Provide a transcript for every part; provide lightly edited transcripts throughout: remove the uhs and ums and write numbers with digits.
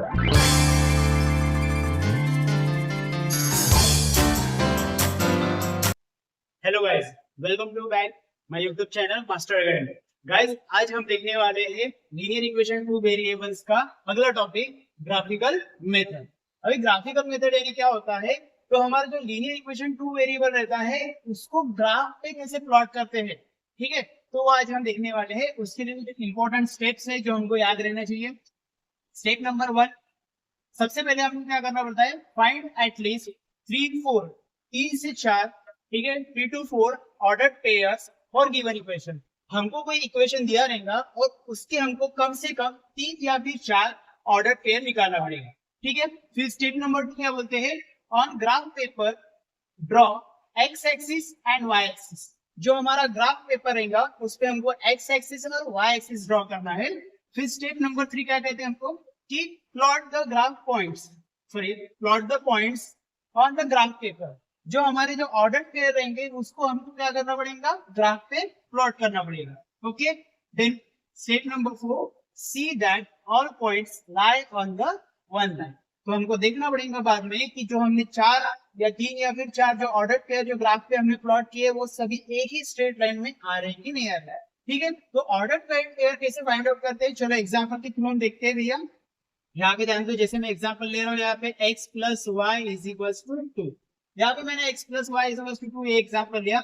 Hello guys, welcome to back my YouTube channel Master Academy. Guys, आज हम देखने वाले हैं लीनियर इक्वेशन टू वेरिएबल्स का अगला टॉपिक, ग्राफिकल मेथड। अभी ग्राफिकल मेथड यानी क्या होता है, तो हमारा जो लीनियर इक्वेशन टू वेरिएबल रहता है उसको ग्राफ पे कैसे प्लॉट करते हैं, ठीक है। तो वो आज हम देखने वाले हैं। उसके लिए कुछ इंपॉर्टेंट स्टेप्स है जो हमको याद रहना चाहिए। स्टेप नंबर 1, सबसे पहले आपको क्या करना पड़ता है, फाइंड एट लीस्ट 3-4, 3 से 4, ठीक है, 3 to 4 order pairs for given equation. हमको कोई इक्वेशन दिया रहेगा और उसके हमको कम से कम 3 या फिर 4 ऑर्डर पेयर निकालना पड़ेगा, ठीक है। फिर स्टेप नंबर 2 क्या बोलते हैं, on graph paper draw X axis and Y axis. जो हमारा ग्राफ पेपर रहेगा उस पे हमको एक्स एक्सिस और वाई एक्सिस ड्रॉ करना है। फिर स्टेप नंबर 3 क्या कहते हैं हमको, कि plot the graph points, sorry plot the points on the graph paper. जो हमारे जो ऑर्डर पेयर रहेंगे उसको हमको क्या करना पड़ेगा, ग्राफ पे प्लॉट करना पड़ेगा। Okay, then step number 4, see that all points lie on the one line. तो हमको देखना पड़ेगा बाद में कि जो हमने 4 या 3 या फिर 4 जो ऑर्डर पेयर जो ग्राफ पे हमने प्लॉट किए वो सभी एक ही स्ट्रेट लाइन में आ रहे हैं कि नहीं आ रहा है, ठीक है। तो ऑर्डर पेयर कैसे फाइंड आउट करते हैं, चलो एग्जांपल के थ्रू हम देखते हैं भैया। यहाँ पे ध्यान दो, जैसे मैं एग्जांपल ले रहा हूँ, यहाँ पे x plus Y is equal to 2। यहाँ पे मैंने x plus Y is equal to 2 example लिया।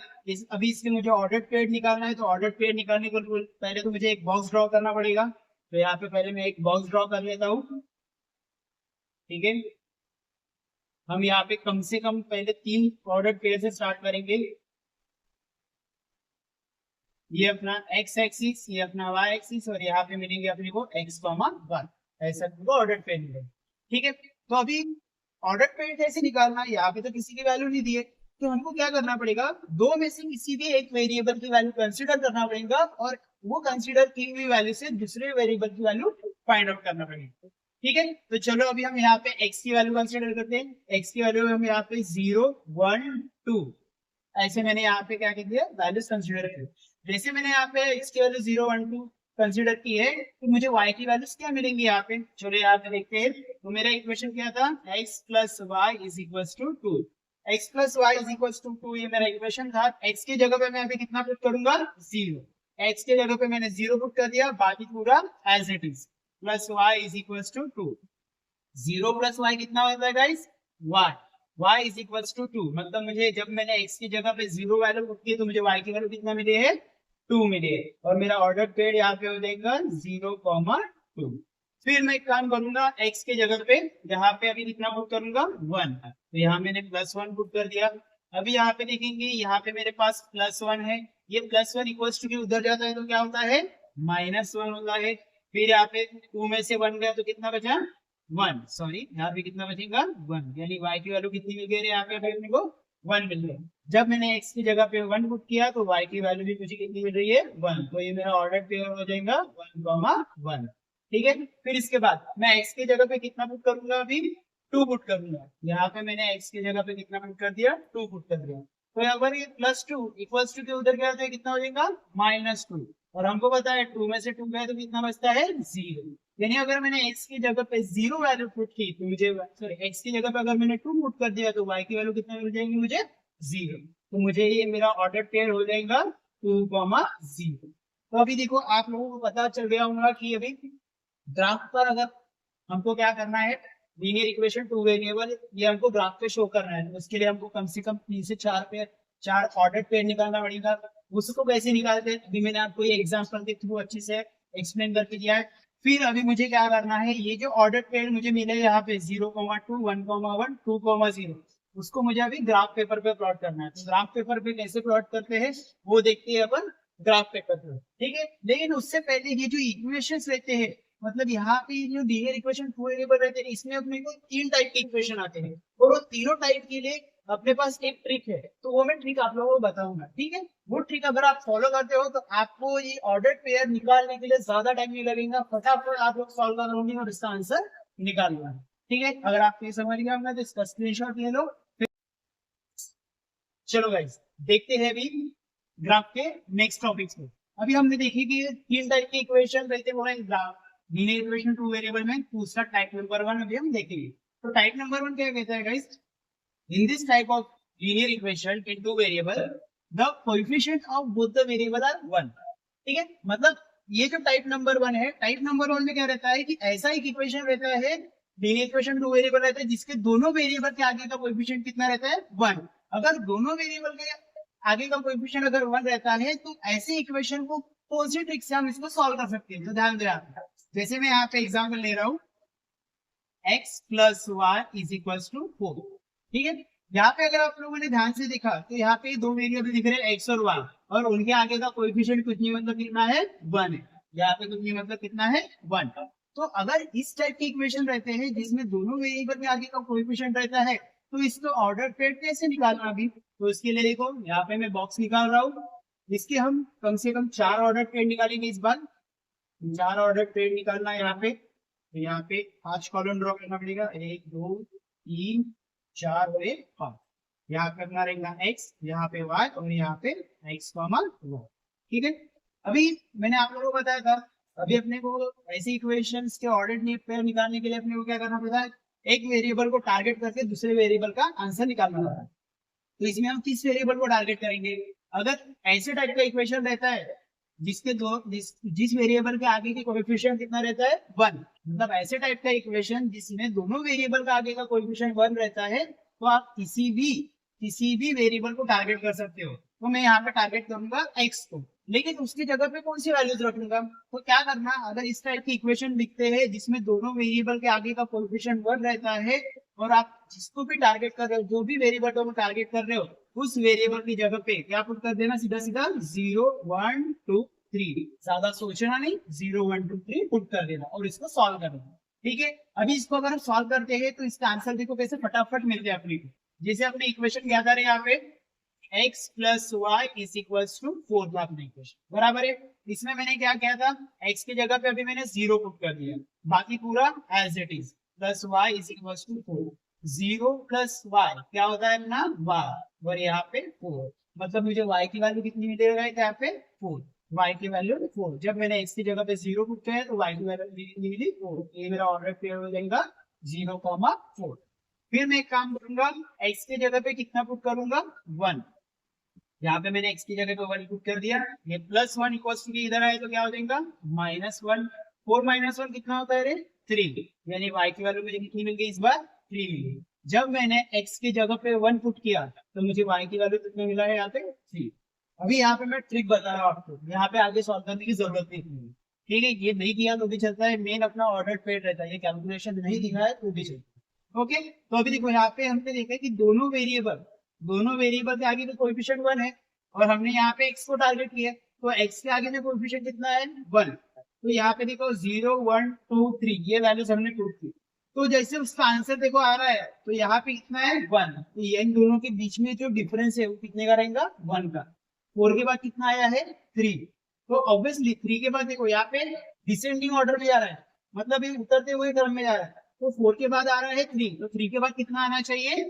अभी इसके मुझे ऑर्डर पेयर निकालना है, तो ऑर्डर पेयर निकालने को पहले तो मुझे एक बॉक्स ड्रॉ करना पड़ेगा। तो यहाँ पे पहले मैं एक बॉक्स ड्रॉ कर लेता हूँ, ठीक है। हम यहाँ पे कम से कम पहले 3 ऑर्डर पेयर से स्टार्ट करेंगे। ये अपना x एक्सिस, ये अपना y एक्सिस, और यहाँ पे मिलेंगे अपने को x, 1, ऐसा ऑर्डर पेयर मिलेगा, ठीक है। तो अभी ऑर्डर पेयर कैसे निकालना है, यहाँ पे तो किसी की वैल्यू नहीं दी है, तो हमको क्या करना पड़ेगा, दो में से किसी भी एक वेरिएबल की वैल्यू कंसीडर करना पड़ेगा और वो कंसीडर की हुई वैल्यू से दूसरे वेरिएबल की वैल्यू फाइंड आउट करना पड़ेगा, ठीक है। तो चलो अभी हम यहाँ पे x की वैल्यू कंसीडर करते हैं। x की वैल्यू हम यहाँ पे 0, 1, 2 ऐसे मैंने यहाँ पे क्या कर दिया, वैल्यूज कंसीडर कर। जैसे मैंने यहाँ पे x की वैल्यू 0, 1, 2 कंसीडर की है, तो मुझे y की वैल्यूज क्या मिलेंगी यहाँ पे, चलो यहाँ पे देखते हैं। तो मेरा इक्वेशन क्या था, x plus Y is equal to 2। x plus Y is equal to 2 ये मेरा इक्वेशन था। x की जगह पे मैं अभी कितना पुट करूंगा, 0। x की जगह पे मैंने 0 पुट कर दिया, बाकी पूरा as it is. Plus Y is equal to 2, 0 plus Y कितना होता है guys, y। y is equal to 2, मतलब मुझे जब मैंने x की जगह पे 0 वैल्यू पुट की तो मुझे y की वैल्यू कितना मिली है, 2 मिली है। और मेरा ऑर्डर पेयर यहाँ पे हो जाएगा 0, 2। फिर मैं एक काम करूंगा, x की जगह पे यहाँ पे अभी कितना पुट करूंगा, 1। तो यहाँ मैंने +1 पुट कर दिया। अभी यहाँ पे देखेंगे, यहाँ पे मेरे पास +1 है, ये +1 इक्वल्स टू उधर जाता है तो क्या होता है, -1 होता है। फिर यहाँ पे 2 में से 1 गया तो कितना बचा, 1, सॉरी यहाँ पे कितना बचेगा, 1, यानी y की वैल्यू कितनी मिल गई, यहाँ पे अपने को 1 मिल रही है। जब मैंने x की जगह पे 1 पुट किया तो y की वैल्यू भी मुझे कितनी मिल रही है, 1। तो ये मेरा ऑर्डर पेयर हो जाएगा 1, 1, ठीक है। फिर इसके बाद मैं x की जगह पे कितना पुट करूंगा, अभी 2 पुट करूंगा। यहाँ पे मैंने x की जगह पे कितना पुट कर दिया, 2 पुट कर दिया। तो यहाँ पर ये +2 इक्वल्स टू के उधर क्या होता है, कितना हो जाएगा, -2। और हमको पता है 2 में से 2 गए तो कितना बचता है, 0। यानी अगर मैंने x की जगह पे 0 वैल्यू पुट की तो मुझे, सॉरी x की जगह पे अगर मैंने 2 पुट कर दिया तो y की वैल्यू कितना मिल जाएगी मुझे, 0। तो मुझे ये मेरा ऑर्डर पेयर हो जाएगा 2, 0। तो अभी देखो आप लोगों को पता चल गया होगा कि अभी ग्राफ पर अगर हमको क्या करना है, लीनियर इक्वेशन टू वेरिएबल ये हमको ग्राफ पे शो करना है, तो उसके लिए हमको कम से कम 3 से 4 पेयर, 4 ऑर्डर पेयर निकालना पड़ेगा। उसको कैसे निकालते हैं, अभी मैंने आपको ये एग्जांपल के थ्रू अच्छे से एक्सप्लेन करके दिया है। फिर अभी मुझे क्या करना है, ये जो ऑर्डर पेयर मुझे मिले यहाँ पे 0, 2, 1, 1, 2, 0, उसको मुझे अभी ग्राफ पेपर पे प्लॉट करना है। तो ग्राफ पेपर पे कैसे प्लॉट करते हैं वो देखते हैं अपन ग्राफ पेपर पे, ठीक है। लेकिन उससे पहले ये जो इक्वेशंस रहते हैं, मतलब यहाँ पे जो लीनियर इक्वेशन टू वेरिएबल रहते हैं, इसमें अपने को 3 टाइप के इक्वेशन आते हैं और वो तीनों टाइप के लिए अपने पास एक ट्रिक है, तो वो मैं ट्रिक आप लोगों को बताऊंगा, ठीक है। वो ट्रिक अगर आप फॉलो करते हो तो आपको ये ऑर्डर पेयर निकालने के लिए ज्यादा टाइम नहीं लगेगा, फटाफट आप लोग सॉल्व कर लोगे और इसका आंसर निकाल लोगे, ठीक है। अगर आपको ये समझ गया होगा तो इसका स्क्रीनशॉट ले लो। चलो गाइस, देखते हैं अभी ग्राफ के नेक्स्ट टॉपिक्स में। अभी हमने देखी कि 3 टाइप के इक्वेशन रहते हैं graph, linear equation two variable में दूसरा टाइप नंबर 1 अभी हम देखेंगे। तो टाइप नंबर 1 क्या कहता है guys? In this type of linear equation in two variable the coefficient of both the variable are 1। ठीक है, मतलब ये जो टाइप नंबर 1 है, टाइप नंबर 1 में क्या रहता है कि ऐसा एक इक्वेशन रहता है, लीनियर इक्वेशन टू वेरिएबल रहता है जिसके दोनों वेरिएबल के आगे का कोएफिशिएंट कितना रहता है? 1। अगर दोनों वेरिएबल के आगे का कोएफिशिएंट अगर 1 रहता है तो ऐसे इक्वेशन को कौन सी ट्रिक से हम इसको सॉल्व कर सकते हैं? तो ध्यान दें आप, जैसे मैं यहाँ पे एग्जांपल ले रहा हूँ x plus Y is equal to 4। ठीक है, यहाँ पे अगर आप लोगों ने ध्यान से देखा तो यहाँ पे दो वेरिएबल दिख रहे हैं x और y, और उनके आगे का कोएफिशिएंट कुछ नहीं मतलब कितना है? 1 है। यहाँ पे कुछ नहीं मतलब कितना है? 1। तो अगर इस टाइप के इक्वेशन रहते हैं जिसमें दोनों वेरिएबल के आगे का कोएफिशिएंट रहता है तो इसको ऑर्डर पेड कैसे निकालना? अभी तो इसके लिए देखो यहाँ पे मैं बॉक्स निकाल रहा हूँ, इसके हम कम से कम 4 ऑर्डर पेड निकालेंगे इस बार। 4 ऑर्डर पेड निकालना है यहाँ पे, तो यहाँ पे 5 कॉलम ड्रॉ करना पड़ेगा, 1 2 3 4 और 5। यहाँ पे अपना रहेगा x, यहाँ पे y और यहाँ पे x y। ठीक है, अभी मैंने आप लोगों को बताया था अभी अपने को ऐसे इक्वेशंस के ऑर्डर पेयर निकालने के लिए अपने को क्या करना पड़ता है? एक वेरिएबल को टारगेट करके दूसरे वेरिएबल का आंसर निकालना पड़ता है। तो इसमें हम किस वेरिएबल को टारगेट करेंगे? अगर ऐसे टाइप का इक्वेशन रहता है जिसके जिस वेरिएबल के आगे की कोएफिशिएंट कितना रहता है? 1, मतलब ऐसे टाइप का इक्वेशन जिसमें दोनों वेरिएबल का आगे का कोएफिशिएंट 1 रहता है, तो आप किसी भी वेरिएबल को टारगेट कर सकते हो। तो मैं यहाँ पे टारगेट करूंगा x को, लेकिन उसकी जगह पे कौन सी वैल्यूज रखूंगा? तो क्या करना, अगर इस टाइप की इक्वेशन लिखते हैं जिसमें दोनों वेरिएबल के आगे का कोएफिशिएंट 1 रहता है और आप जिसको भी टारगेट कर रहे हो, जो भी वेरिएबल को टारगेट कर रहे हो, उस वेरिएबल की जगह पे क्या पुट कर देना? सीधा सीधा 0 1 2 3, ज्यादा सोचना नहीं, 0 1 2 3 पुट कर देना और इसको सॉल्व कर देना। ठीक है, अभी इसको अगर हम सॉल्व करते हैं तो इसका आंसर देखो कैसे फटाफट मिल जाए अपने को। जैसे अपने इक्वेशन क्या था यहाँ पे x plus Y is equal to 4 था अपना इक्वेशन, बराबर है। इसमें मैंने क्या किया था? x की जगह पे अभी मैंने 0 पुट कर दिया, बाकी पूरा as it is, plus Y is equal to 4। 0 plus Y क्या होता है अपना? y, और यहाँ पे 4, मतलब मुझे y की वैल्यू कितनी मिलेगा यहाँ पे? 4। y की वैल्यू 4, जब मैंने x की जगह पे 0 पुट किया तो y की वैल्यू मिली 4। ये मेरा ऑर्डर पेयर हो जाएगा 0,4। फिर मैं एक काम करूंगा, x की जगह पे कितना पुट करूंगा? 1। यहाँ पे मैंने x की जगह पे 1 पुट कर दिया, ये प्लस 1 इक्वल्स टू इधर आए तो क्या हो जाएगा? -1। 4 माइनस 1 कितना होता है रे? 3, यानी y की वैल्यू मुझे कितनी मिल गई इस बार? 3 मिल गई। जब मैंने x की जगह पे 1 पुट किया तो मुझे y की वैल्यू कितना मिला है यहाँ पे? 3। अभी यहाँ पे मैं ट्रिक बता रहा हूँ आपको, यहाँ पे आगे सॉल्व करने की जरूरत नहीं है। ठीक है, ये नहीं किया तो भी चलता है, मेन अपना ऑर्डर पेड रहता है, ये कैलकुलेशन नहीं दिखा है तो भी चलता है। ओके, तो अभी देखो यहाँ पे हमने देखा कि दोनों वेरिएबल के आगे तो कोएफिशिएंट 1 है और हमने यहाँ पे x को टारगेट किया, तो x के आगे में कोएफिशिएंट कितना है? 1। तो यहाँ पे देखो 0 1 2 3 ये वैल्यूज हमने पुट की, तो जैसे उसका आंसर देखो आ रहा है तो यहाँ पे कितना है? 1। तो ये इन दोनों के बीच में जो डिफरेंस है वो कितने का रहेगा? 1 का। 4 के बाद कितना आया है? 3। तो ऑब्वियसली 3 के बाद देखो यहाँ पे डिसेंडिंग ऑर्डर में जा रहा है, मतलब ये उतरते हुए क्रम में जा रहा है। तो 4 के बाद आ रहा है 3, तो 3 के बाद कितना आना चाहिए?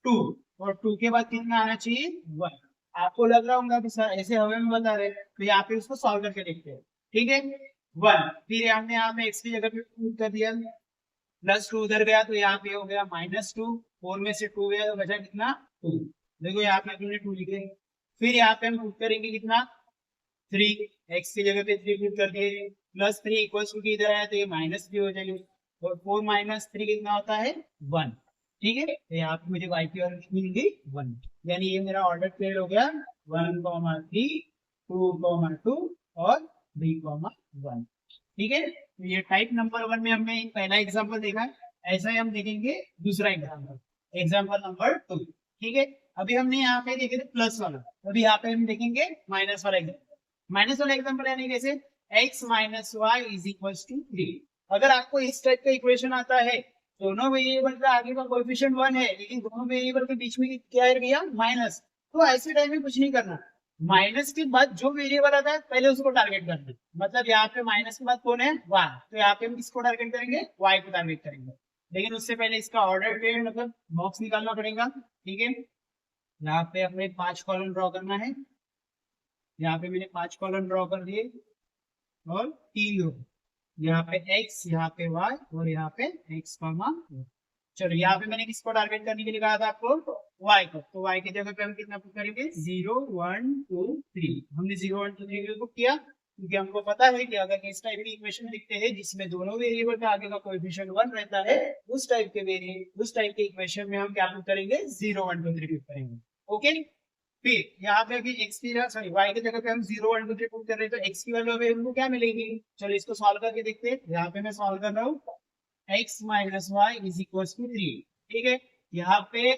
2, और 2 के बाद कितना आना चाहिए? 1। आपको लग रहा होगा कि सर ऐसे हमें में बता रहे, तो यहाँ पे उसको सॉल्व करके देखते हैं। ठीक है, 1, फिर हमने यहाँ पे x की जगह पे पुट कर दिया, प्लस 2 उधर गया तो यहाँ पे हो गया -2, 4 में से 2 गया तो बचा कितना? 2। देखो यहाँ पे हमने 2 लिखे, फिर यहाँ पे हम पुट करेंगे कितना? 3, x की जगह पे 3 पुट कर दिए, प्लस 3 इक्वल्स टू इधर आया तो ये -3 हो जाएगी, और 4 माइनस 3 कितना होता है? 1। ठीक है, तो यहाँ पे मुझे y की वैल्यू कितनी मिल गई? 1, यानी ये मेरा ऑर्डर पेयर हो गया 1, 3, 2, 2 और 3, 1। ठीक है, तो ये टाइप नंबर 1 में हमने पहला एग्जांपल देखा है, ऐसा ही हम देखेंगे दूसरा एग्जांपल नंबर 2। ठीक है, अभी हमने यहाँ पे देखे थे प्लस वाला, अभी यहाँ पे हम देखेंगे माइनस वाला एग्जांपल यानी कैसे? x minus Y is equal to 3। अगर आपको इस टाइप का इक्वेशन आता है, दोनों वेरिएबल का आगे का कोएफिशिएंट 1 है लेकिन दोनों वेरिएबल के बीच में क्या है भैया? माइनस, तो ऐसे टाइम में कुछ नहीं करना, माइनस के बाद जो वेरिएबल आता है पहले उसको टारगेट करना। मतलब यहाँ पे माइनस के बाद कौन है? 1, तो यहाँ पे हम किसको टारगेट करेंगे? y को टारगेट करेंगे, लेकिन उससे पहले इसका ऑर्डर पेयर मतलब बॉक्स निकालना पड़ेगा। ठीक है, यहाँ पे हमें 5 कॉलम ड्रॉ करना है, यहाँ पे मैंने 5 कॉलम ड्रॉ कर दिए और 3 रो। यहाँ पे x, यहाँ पे y और यहाँ पे x, चलो यहाँ पे मैंने किसको टारगेट करने के लिए कहा था आपको, y को, तो y की जगह पे हम कितना पुट करेंगे, 0 1 2 3। हमने 0 1 2 3 पुट किया क्योंकि हमको पता है कि अगर इस टाइप की इक्वेशन लिखते हैं जिसमें दोनों वेरिएबल का आगे का कोएफिशिएंट 1 रहता है, उस टाइप के इक्वेशन में हम क्या पुट करेंगे, 0 1 2 3 पुट करेंगे। ओके, फिर यहाँ पे अभी x की जगह, सॉरी y की जगह पे हम 0 1 2 3 पुट कर रहे हैं, तो x की वैल्यू अभी हमको क्या मिलेगी, चलो इसको सॉल्व करके देखते हैं। यहाँ पे मैं सॉल्व कर रहा हूँ, x minus Y is equal to 3। ठीक है, यहाँ पे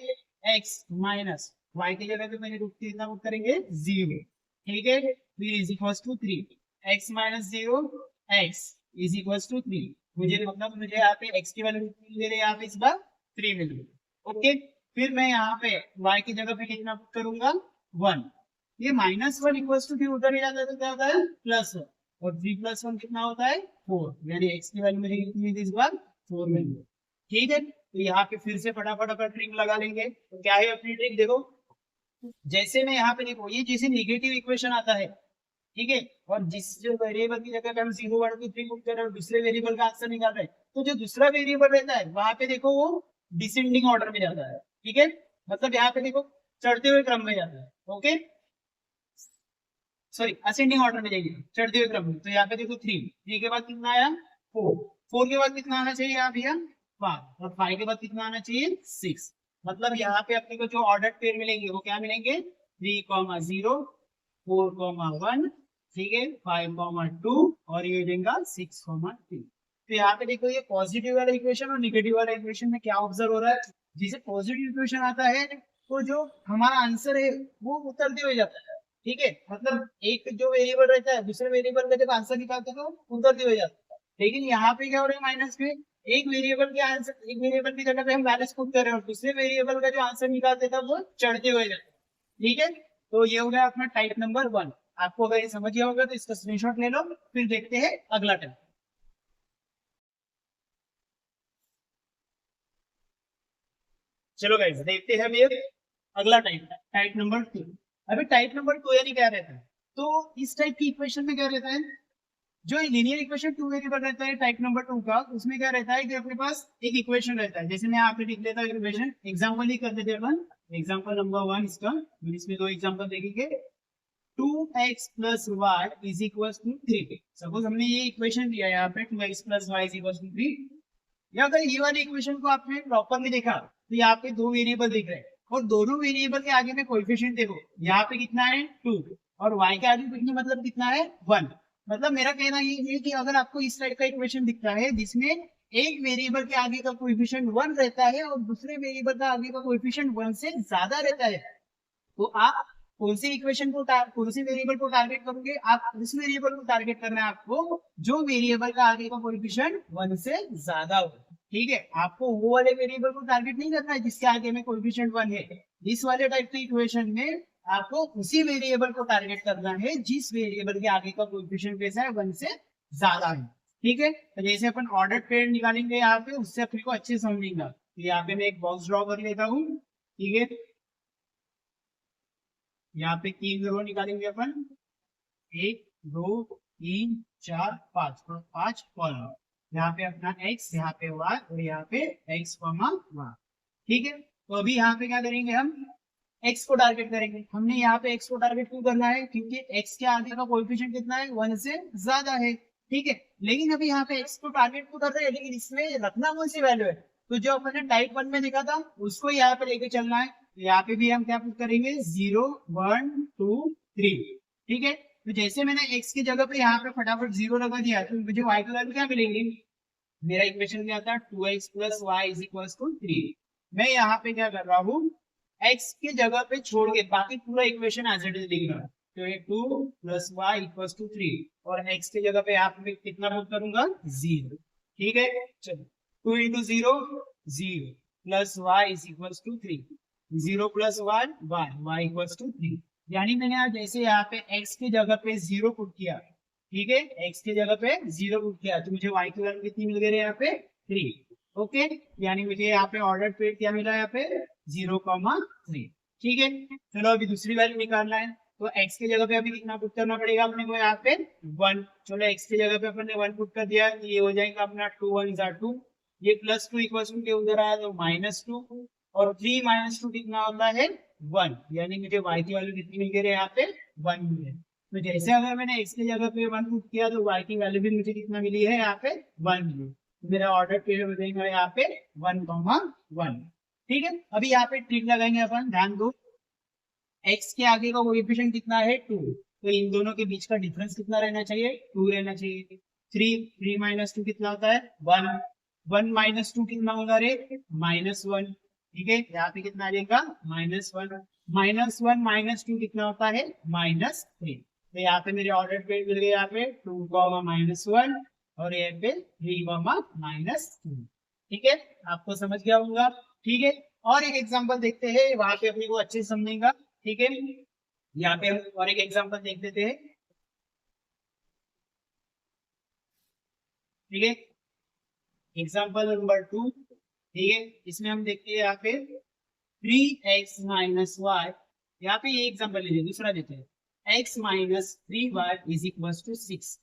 x माइनस वाई की जगह पे मैंने रूट कितना पुट करेंगे, 0। ठीक है, फिर is equal to 3, x minus 0 x is equal to 3। मुझे यहाँ पे x की वैल्यू मिल रही है, यहाँ पे इस बार 3 मिल रही है। ओके, फिर मैं यहाँ पे y की जगह पे कितना पुट करूंगा, 1। ये -1 इक्वल टू, फिर उधर ही जाता है तो क्या होता है, +1, और 3 + 1 कितना होता है, 4। यानी x की वैल्यू मुझे कितनी मिली इस बार, 4 मिली। ठीक है, तो यहाँ पे फिर से फटाफट अपन ट्रिक लगा लेंगे। तो क्या है अपनी ट्रिक, देखो जैसे मैं यहाँ पे, देखो ये जैसे नेगेटिव इक्वेशन आता है, ठीक है, और जिस जो वेरिएबल की जगह पे हम 0 1 2 3 पुट कर रहे हैं, दूसरे वेरिएबल का आंसर निकाल रहे हैं, तो जो दूसरा वेरिएबल रहता है वहां पे देखो वो डिसेंडिंग ऑर्डर में जाता है। ठीक है, मतलब यहाँ पे देखो चढ़ते हुए क्रम में जाता है। ओके, सॉरी असेंडिंग ऑर्डर में जाएगी, चढ़ते हुए क्रम में। तो यहाँ पे देखो 3 के बाद कितना आया, 4 के बाद कितना आना चाहिए यहाँ भैया, 5, और 5 के बाद कितना आना चाहिए, 6। मतलब यहाँ पे अपने को जो ऑर्डर पेयर मिलेंगे वो क्या मिलेंगे, 3 0 4 1, ठीक है, 5 2, और ये देगा 6 3। तो यहाँ पे देखो ये पॉजिटिव वाला इक्वेशन और निगेटिव वाला इक्वेशन में क्या ऑब्जर्व हो रहा है, जिसे पॉजिटिव इक्वेशन आता है तो जो हमारा आंसर है वो उतरते हुए जाता है। ठीक है, मतलब एक जो वेरिएबल रहता है दूसरे वेरिएबल का जब आंसर निकालते हैं तो उतरते हुए जाता है, लेकिन यहाँ पे क्या हो रहा है, माइनस में एक वेरिएबल के आंसर, एक वेरिएबल की जगह पे हम माइनस पुट कर रहे हैं और दूसरे वेरिएबल का जो आंसर निकालते थे वो चढ़ते हुए जाता है। ठीक है, तो ये हो गया अपना टाइप नंबर 1। आपको अगर ये समझ गया होगा तो इसका स्क्रीनशॉट ले लो, फिर देखते हैं अगला टाइप। चलो गाइस देखते हैं अभी अगला टाइप, टाइप नंबर 2। अभी टाइप नंबर 2 यानी क्या रहता है, तो इस टाइप की इक्वेशन में क्या रहता है, जो लीनियर इक्वेशन 2 वेरिएबल रहता है टाइप नंबर 2 का, उसमें क्या रहता है कि अपने पास एक इक्वेशन रहता है। जैसे मैं यहाँ पे लिख लेता हूँ इक्वेशन, एग्जांपल ही कर देते हैं अपन, एग्जांपल नंबर 1 इसका, इसमें 2 एग्जांपल देखेंगे। 2x plus y is equals to 3। Suppose हमने ये इक्वेशन दिया यहाँ पे 2x plus y is equals to 3। या अगर ये वाली इक्वेशन को आपने प्रॉपरली देखा तो यहाँ पे दो वेरिएबल दिख रहे हैं और दोनों वेरिएबल के आगे में कोएफिशिएंट देखो, यहाँ पे कितना है 2 और y के आगे कितनी, मतलब कितना है 1। मतलब मेरा कहना ये है कि अगर आपको इस टाइप का इक्वेशन दिखता है जिसमें एक वेरिएबल के आगे का कोएफिशिएंट 1 रहता है और दूसरे वेरिएबल का आगे का कोएफिशिएंट 1 से ज्यादा रहता है, तो आप कौन सी इक्वेशन को, कौन सी वेरिएबल को टारगेट करोगे, आप उस वेरिएबल को टारगेट करना है आपको जो वेरिएबल का आगे का कोएफिशिएंट 1 से ज्यादा हो। ठीक है, आपको वो वाले वेरिएबल को टारगेट नहीं करना है जिसके आगे में कोएफिशिएंट 1 है। इस वाले टाइप की इक्वेशन में आपको उसी वेरिएबल को टारगेट करना है जिस वेरिएबल के आगे का कोएफिशिएंट कैसा है, 1 से ज्यादा है। ठीक है, तो जैसे अपन ऑर्डर पेयर निकालेंगे यहाँ पे, उससे अपने को अच्छे समझेंगे। तो यहाँ पे मैं एक बॉक्स ड्रॉ कर लेता हूँ। ठीक है, यहाँ पे 3 रो निकालेंगे अपन, 1 2 3 4 5, और 5 कॉलम। यहाँ पे अपना x, यहाँ पे y और यहाँ पे x y। ठीक है, तो अभी यहाँ पे क्या करेंगे, हम x को टारगेट करेंगे। हमने यहाँ पे x को टारगेट क्यों करना है, क्योंकि x के आगे का कोएफिशिएंट कितना है, 1 से ज्यादा है। ठीक है, लेकिन अभी यहाँ पे x को टारगेट क्यों कर रहे हैं, लेकिन इसमें रखना कौन सी वैल्यू है, तो जो अपने टाइप 1 में देखा था उसको यहाँ पे लेके चलना है। यहाँ पे भी हम क्या पुट करेंगे, 0 1 2 3। ठीक है, तो जैसे मैंने x की जगह पे यहाँ पे फटाफट 0 लगा दिया तो मुझे y की वैल्यू क्या मिलेंगी, मेरा इक्वेशन क्या था 2x plus y is equals to 3। मैं यहाँ पे क्या कर रहा हूँ, x की जगह पे छोड़ के बाकी पूरा इक्वेशन एज इट इज लिख रहा हूँ। तो ये 2 plus y equals to 3 और x की जगह पे यहाँ पे कितना पुट करूंगा, 0। ठीक है, चलो 2 into 0 0 plus y is equals to 3, 0 plus 1 1, y equals to 3। यानी मैंने आज जैसे यहाँ पे x की जगह पे 0 पुट किया, ठीक है, x की जगह पे 0 पुट किया तो मुझे y की वैल्यू कितनी मिल गई है, यहाँ पे 3। ओके, यानी मुझे यहाँ पे ऑर्डर पेड क्या मिला, यहाँ पे 0 3। ठीक है, चलो अभी दूसरी वैल्यू निकालना है। तो x की जगह पे अभी कितना पुट करना पड़ेगा अपने को यहाँ पे 1। चलो x की जगह पे अपन ने 1 पुट कर दिया, ये हो जाएगा अपना 2 1 जार 2, ये प्लस 2 इक्वल टू के उधर आया तो -2, और 3 - 2 कितना होता है 1, यानी मुझे y की वैल्यू कितनी मिल गई यहाँ पे 1 मिली है। तो जैसे अगर मैंने x की जगह पे 1 पुट किया तो y की वैल्यू भी मुझे कितना मिली है यहाँ पे 1 मिली। तो मेरा ऑर्डर पीरियड हो जाएगा यहाँ पे 1,1। ठीक है, अभी यहाँ पे ट्रिक लगाएंगे अपन, ध्यान दो। x के आगे का कोएफिशिएंट कितना है 2, तो इन दोनों के बीच का डिफरेंस कितना रहना चाहिए 2 रहना चाहिए। 3 - 2 कितना होता है 1, 1 - 2 कितना होगा रे -1। ठीक है, यहाँ पे कितना आ जाएगा -1, -1 - 2 कितना होता है -3। तो यहाँ पे मेरे ऑर्डर पे मिल गए यहाँ पे 2, -1, और यहाँ पे 3, -2। ठीक है, आपको समझ गया होगा। ठीक है, और एक एग्जांपल देखते हैं, वहां पे अपने को अच्छे से समझेगा। ठीक है, यहाँ पे हम और एक एग्जांपल देख लेते हैं। ठीक है, एग्जांपल नंबर 2। ठीक है, इसमें हम देखते हैं यहाँ पे 3x - y, यहाँ पे ये एग्जांपल लीजिए, दूसरा देते हैं x - 3y = 6।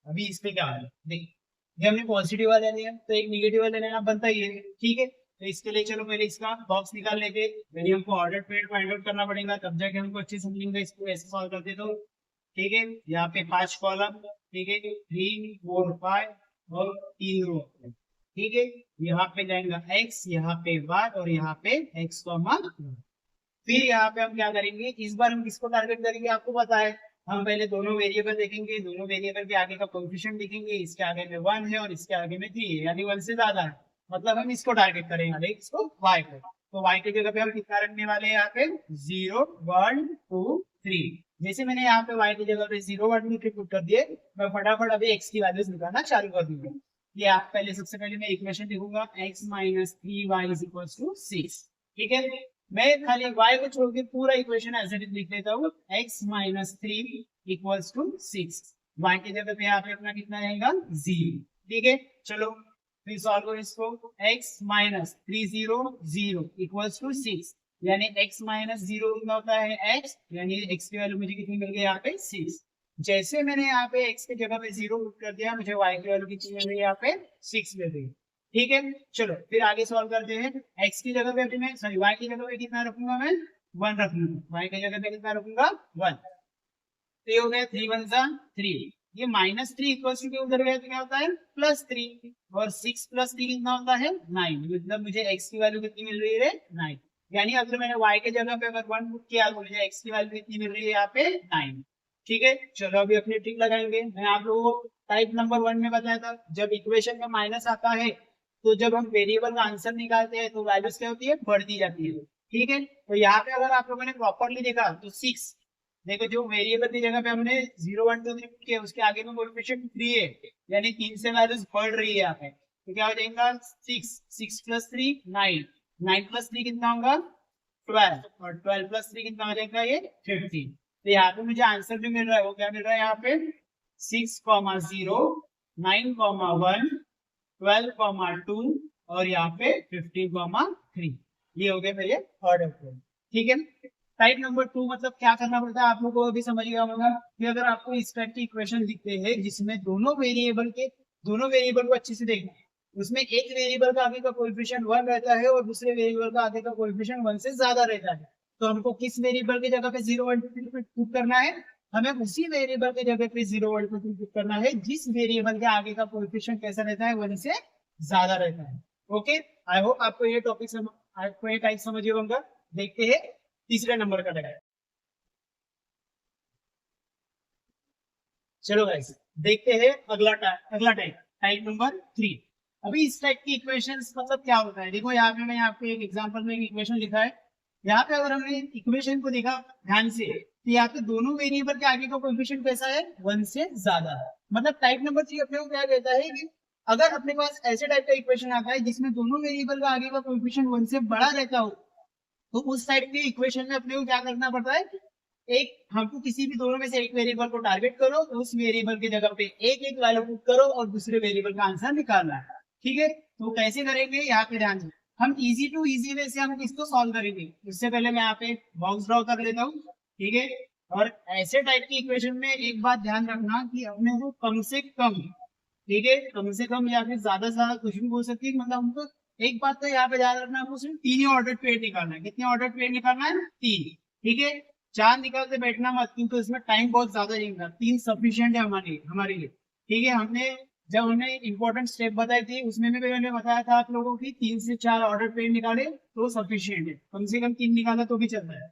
अभी इस पे क्या है देखिए, ये हमने पॉजिटिव वाला लिया तो एक निगेटिव वाला लेना बनता ही है। ठीक है, तो इसके लिए चलो पहले इसका बॉक्स निकाल लेते, पहले हमको ऑर्डर पेड फाइंड आउट करना पड़ेगा, तब जाके हमको अच्छे समझेंगे इसको ऐसे सॉल्व करते तो। ठीक है, यहाँ पे 5 कॉलम, ठीक है 3 4 5 और 3 रो। ठीक है, यहाँ पे जाएगा x, यहाँ पे y, और यहाँ पे x, फिर यहाँ पे हम क्या करेंगे, इस बार हम किसको टारगेट करेंगे आपको पता है, हम पहले दोनों वेरिएबल देखेंगे, दोनों वेरिएबल के आगे का कोएफिशिएंट लिखेंगे, इसके आगे में 1 है और इसके आगे में 3 है, यानी 1 से ज्यादा है, मतलब हम इसको टारगेट करेंगे, इसको y को। तो y की जगह पे हम कितना रखने वाले हैं यहाँ पे 0 1 2 3। जैसे मैंने यहाँ पे y की जगह पे 0 1 2 3 पुट कर दिए, मैं फटाफट अभी x की वैल्यूज निकालना चालू कर दूंगा। ये आप पहले सबसे पहले मैं इक्वेशन लिखूंगा x - 3y = 6। ठीक है, मैं खाली y को छोड़ के पूरा इक्वेशन ऐसे लिख लेता हूँ, x - 3 = 6, y की जगह पे यहाँ पे अपना कितना रहेगा 0। ठीक है, चलो फिर सॉल्व करो इसको, x - 3 0 0 = 6, यानी x - 0 कितना होता है x, यानी x की वैल्यू मुझे कितनी मिल गई यहाँ पे 6। जैसे मैंने यहाँ पे x की जगह पे 0 पुट कर दिया, मुझे y की वैल्यू कितनी मिल गई यहाँ पे 6 मिल गई। ठीक है, चलो फिर आगे सॉल्व करते हैं। x की जगह पे मैं सॉरी y की जगह पे कितना रखूंगा मैं 1 रखूंगा, y की जगह पे कितना रखूंगा 1। तो ये हो गया 3 1 जा 3, ये -3 इक्वल टू के उधर गया तो क्या होता है +3, और 6 + 3 कितना होता है 9, मतलब मुझे x की वैल्यू कितनी मिल रही है 9, यानी अगर मैंने y के जगह पे अगर 1 पुट किया तो मुझे x की वैल्यू कितनी मिल रही है यहाँ पे 9। ठीक है, चलो अभी अपनी ट्रिक लगाएंगे। मैं आप लोगों को टाइप नंबर 1 में बताया था, जब इक्वेशन में माइनस आता है तो जब हम वेरिएबल का आंसर निकालते हैं तो वैल्यूज क्या होती है बढ़ती जाती है। ठीक है, तो यहाँ पे अगर आप लोगों ने प्रॉपरली देखा तो 6, देखो जो वेरिएबल की जगह पे हमने 0 1 2 3 किया उसके आगे में कोएफिशिएंट 3 है, यानी 3 से वैल्यूज बढ़ रही है यहाँ पे, तो क्या हो जाएगा 6 6 + 3 9, 9 + 3 कितना होगा 12, और 12 + 3 कितना हो जाएगा ये 15। तो यहाँ पे मुझे आंसर जो मिल रहा है वो क्या मिल रहा है यहाँ पे 6, 0 9, 1 12, 2 और यहाँ पे 15, 3। ये हो गए मेरे ऑर्डर कोड। ठीक है, टाइप नंबर 2 मतलब क्या करना पड़ता है आप लोगों को अभी समझ गया होगा कि अगर आपको इस टाइप की इक्वेशन दिखते हैं जिसमें दोनों वेरिएबल को अच्छे से देखना है, उसमें एक वेरिएबल का आगे का कोएफिशिएंट 1 रहता है और दूसरे वेरिएबल का आगे का कोएफिशिएंट 1 से ज्यादा रहता है, तो हमको किस वेरिएबल की जगह पे 0 1 2 3 पुट करना है, हमें उसी वेरिएबल की जगह पे 0 1 2 3 पुट करना है जिस वेरिएबल के आगे का कोएफिशिएंट कैसा रहता है 1 से ज्यादा रहता है। ओके, आई होप आपको ये टॉपिक आपको ये टाइप समझ होगा। देखते हैं तीसरे नंबर का टाइप। चलो गाइस देखते हैं अगला टाइप, टाइप नंबर 3। अभी इस टाइप की इक्वेशंस मतलब क्या होता है, देखो यहाँ पे मैं आपको एक एग्जांपल में एक इक्वेशन लिखा है, यहाँ पे अगर हमने इक्वेशन को देखा ध्यान से तो यहाँ पे दोनों वेरिएबल के आगे का कोएफिशिएंट कैसा है 1 से ज्यादा है, मतलब टाइप नंबर 3 अपने को क्या कहता है कि अगर अपने पास ऐसे टाइप का इक्वेशन आता है जिसमें दोनों वेरिएबल का आगे का कोएफिशिएंट 1 से बड़ा रहता हो, तो उस टाइप के इक्वेशन में अपने को क्या करना पड़ता है, एक हमको किसी भी दोनों में से एक वेरिएबल को टारगेट करो, उस वेरिएबल की जगह पे एक एक वैल्यू पुट करो और दूसरे वेरिएबल का आंसर निकालना है। ठीक है, तो कैसे करेंगे यहाँ पे ध्यान, हम इजी टू इजी वे से हम इसको सॉल्व करेंगे। उससे पहले मैं यहाँ पे बॉक्स ड्रॉ कर लेता हूँ। ठीक है, और ऐसे टाइप की इक्वेशन में एक बात ध्यान रखना कि अपने को कम से कम, ठीक है, कम से कम या फिर ज्यादा से ज्यादा कुछ भी हो सकती है, मतलब हमको एक बात तो यहाँ पे याद रखना, हमको सिर्फ 3 ही ऑर्डर पेड़ निकालना है। कितने ऑर्डर पेड़ निकालना है? 3, ठीक है। 4 निकालते बैठना मत, क्योंकि उसमें टाइम बहुत ज्यादा लगेगा। 3 सफिशियंट है हमारे लिए, ठीक है। जब हमने इंपॉर्टेंट स्टेप बताई थी उसमें भी मैंने बताया था आप लोगों की 3 से 4 ऑर्डर पेड़ निकाले तो सफिशियंट है, कम से कम 3 निकाला तो भी चलता है।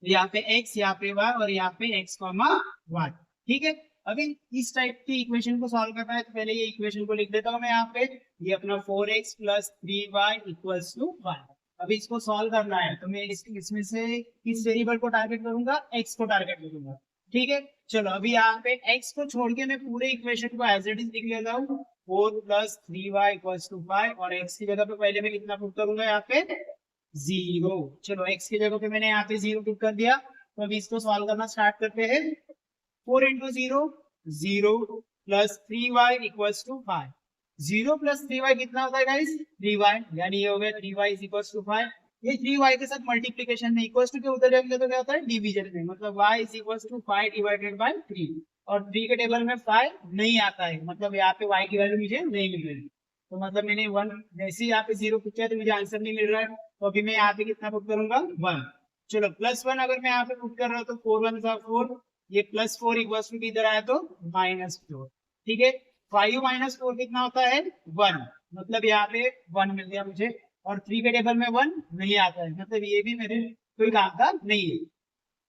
यहाँ पे x, यहाँ पे y और यहाँ पे x, y, ठीक है। अभी इस टाइप की इक्वेशन को सॉल्व करना है तो पहले ये इक्वेशन को लिख देता हूँ मैं यहाँ पे। ये अपना 4x + 3y = y। अभी इसको सॉल्व करना है तो मैं इसमें से किस वेरिएबल को टारगेट करूंगा? x को टारगेट करूंगा, ठीक है। चलो अभी यहाँ पे x को छोड़ के मैं पूरे इक्वेशन को एज इट इज लिख लेता हूँ। 4 + 3y = 5 और x की जगह पे पहले मैं कितना पुट करूंगा? यहाँ पे 0। चलो x की जगह पे मैंने यहाँ पे 0 पुट कर दिया। तो अभी इसको सॉल्व करना स्टार्ट करते हैं। 4 × 0 0 + 3y = 5। 0 + 3y कितना होता है गाइस? 3y, यानी ये हो गया 3y = 5। ये 3y के साथ मल्टीप्लिकेशन में इक्वल टू के उधर जाएंगे तो क्या होता है? डिवीजन में, मतलब y = 5 / 3। और 3 के टेबल में 5 नहीं आता है, मतलब यहाँ पे y की वैल्यू मुझे नहीं मिल रही। तो मतलब मैंने 1 जैसे यहाँ पे 0 पुट किया तो मुझे आंसर नहीं मिल रहा है, तो अभी मैं यहाँ पे कितना पुट करूंगा? 1। चलो +1 अगर मैं यहाँ पे पुट कर रहा हूँ तो 4 1 = 4, ये +4 = इधर आया तो -4, ठीक है। 5 - 4 कितना होता है? 1, मतलब यहाँ पे 1 मिल गया मुझे। और 3 के टेबल में 1 नहीं आता है, मतलब ये भी मेरे कोई काम का नहीं है।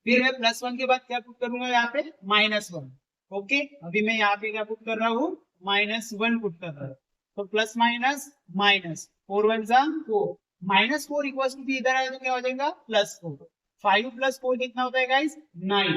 फिर मैं +1 के बाद क्या पुट करूंगा? यहाँ पे -1। ओके, अभी मैं यहाँ पे क्या पुट कर रहा हूँ? -1 पुट कर रहा हूँ। तो प्लस माइनस माइनस, 4 1 सा 4, -4 = इधर आया तो क्या हो जाएगा? +4। 5 + 4 कितना होता है गाइस? 9।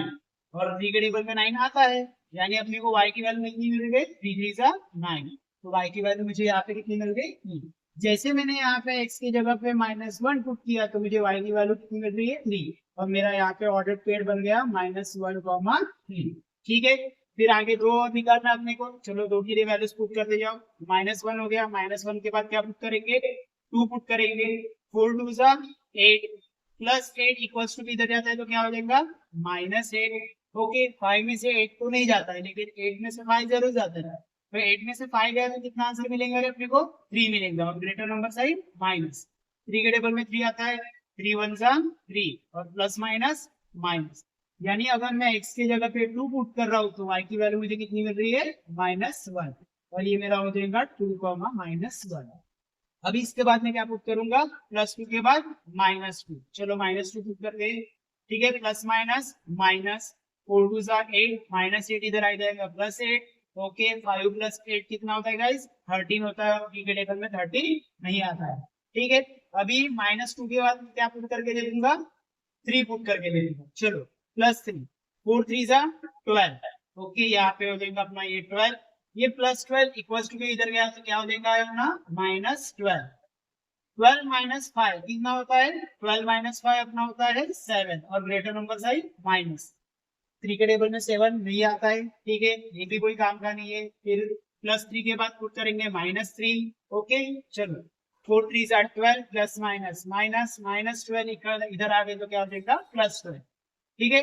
और 3 के टेबल में 9 आता है, यानी अपने को y की वैल्यू कितनी मिल गई? 3 3 सा 9। तो y की वैल्यू मुझे यहाँ पे कितनी मिल गई? 3। जैसे मैंने यहाँ पे x की जगह पे -1 पुट किया तो मुझे y की वैल्यू कितनी मिल रही है? 3। और मेरा यहाँ पे ऑर्डर पेड़ बन गया -1, 3, ठीक है। फिर आगे 2 और निकालना अपने को। चलो 2 की वैल्यूज पुट करते जाओ। -1 हो गया, -1 के बाद क्या पुट करेंगे? 2 पुट करेंगे। 4 2 सा 8 + 8 = इधर जाता है तो क्या हो जाएगा? -8। ओके, 5 में से 8 तो नहीं जाता है, लेकिन 8 में से 5 जरूर जाता है। तो 8 में से 5 गया तो कितना आंसर मिलेगा अपने को? 3 मिलेगा। और ग्रेटर नंबर साइन माइनस, 3 के टेबल में 3 आता है। 3 1 सा 3 और प्लस माइनस माइनस, यानी अगर मैं x की जगह पे 2 पुट कर रहा हूँ तो y की वैल्यू मुझे कितनी मिल रही है? -1। और ये मेरा हो जाएगा 2, -1। अभी इसके बाद मैं क्या पुट करूंगा? +2 के बाद -2। चलो -2 पुट कर दे, ठीक है। प्लस माइनस माइनस, 4 2 सा 8, -8 इधर आ जाएगा +8। ओके, 5 + 8 कितना होता है गाइस? 13 होता है। t के टेबल में 13 नहीं आता है, ठीक है। अभी -2 के बाद क्या पुट करके दे दूंगा? 3 पुट करके दे दूंगा। चलो +3, 4 3 सा 12। ओके, यहाँ पे हो जाएगा अपना ये 12। ये +12 = इधर गया तो क्या हो जाएगा अपना? -12। 12 - 5 कितना होता है? 12 - 5 अपना होता है 7। और ग्रेटर नंबर साइन माइनस, 3 के टेबल में 7 नहीं आता है, ठीक है, ये भी कोई काम का नहीं है। फिर +3 के बाद पुट करेंगे -3। ओके, चलो 4 3 सा 12 प्लस माइनस माइनस -12 इधर आ गए तो क्या हो जाएगा? +12, ठीक है।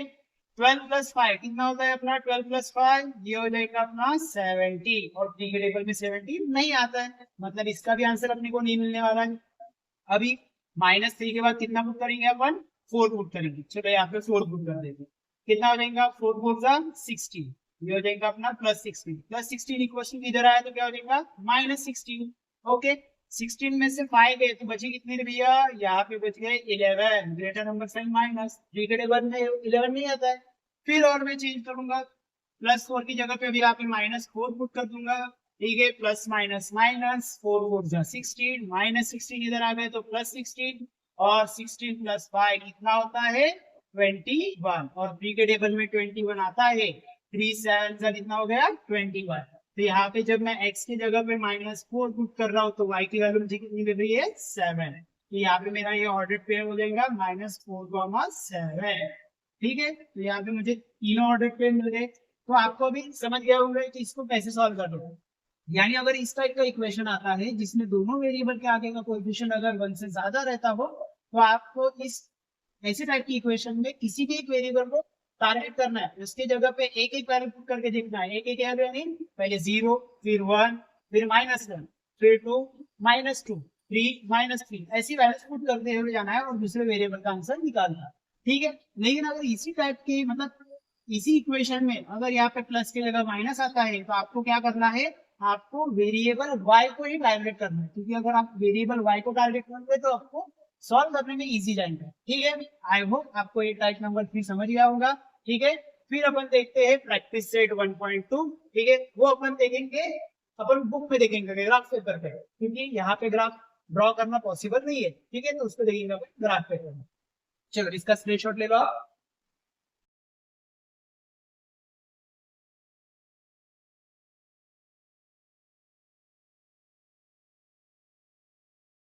12 + 5 कितना होता है अपना? 12 + 5 ये हो जाएगा अपना 70। और 3 के टेबल में 70 नहीं आता है, मतलब इसका भी आंसर अपने को नहीं मिलने वाला है। अभी -3 के बाद कितना पुट करेंगे अपन? 4 पुट करेंगे। चलो यहाँ पे 4 पुट कर देते हैं। कितना हो जाएगा? 4 4 सा 16, ये हो जाएगा अपना +16। +16 = इधर आया तो क्या हो जाएगा? -16। ओके, 16 में से 5 गए तो बचे कितने रे भैया? यहाँ पे बच गए 11। ग्रेटर नंबर साइन माइनस, 3 के टेबल में 11 नहीं आता है। फिर और मैं चेंज करूंगा, +4 की जगह पे अभी यहाँ पे -4 पुट कर दूंगा, ठीक है। प्लस माइनस माइनस, 4 4 जा 16, -16 इधर आ गए तो +16। और 16 + 5 कितना होता है? 21। और 3 के टेबल में 21 आता है। 3 7 जा कितना हो गया? 21। तो यहाँ पे जब मैं x की जगह पे -4 पुट कर रहा हूँ तो y की वैल्यू मुझे कितनी मिल रही है? 7। तो यहाँ पे मेरा ये ऑर्डर पेयर हो जाएगा -4, 7, ठीक है। तो यहाँ पे मुझे तीनों ऑर्डर पेयर मिल गए। तो आपको अभी समझ गया होगा कि इसको कैसे सॉल्व कर दो। यानी अगर इस टाइप का इक्वेशन आता है जिसमें दोनों वेरिएबल के आगे का कोएफिशिएंट अगर 1 से ज्यादा रहता हो तो आपको इस ऐसे टाइप की इक्वेशन में किसी भी एक वेरिएबल को टारगेट करना है, उसकी जगह पे एक एक वैल्यू पुट करके देखना है, एक एक यानी पहले 0, फिर 1, फिर -1, फिर 2, -2, 3, -3, ऐसी वैल्यूज पुट करते हुए जाना है और दूसरे वेरिएबल का आंसर निकालना है। ठीक है, लेकिन अगर इसी टाइप के मतलब इसी इक्वेशन में अगर यहाँ पे प्लस की जगह माइनस आता है तो आपको क्या करना है, आपको वेरिएबल y को ही टारगेट करना है, क्योंकि अगर आप वेरिएबल y को टारगेट करोगे तो आपको सॉल्व करने में इजी जाएगा। ठीक है, आई होप आपको ये टाइप नंबर 3 समझ गया होगा। ठीक है, फिर अपन देखते हैं प्रैक्टिस सेट 1.2। ठीक है, वो अपन देखेंगे, अपन बुक में देखेंगे ग्राफ पेपर पे, क्योंकि यहाँ पे ग्राफ ड्रॉ करना पॉसिबल नहीं है। ठीक है, तो उसको देखेंगे अपन ग्राफ पेपर में। चलो इसका स्क्रीनशॉट ले लो आप।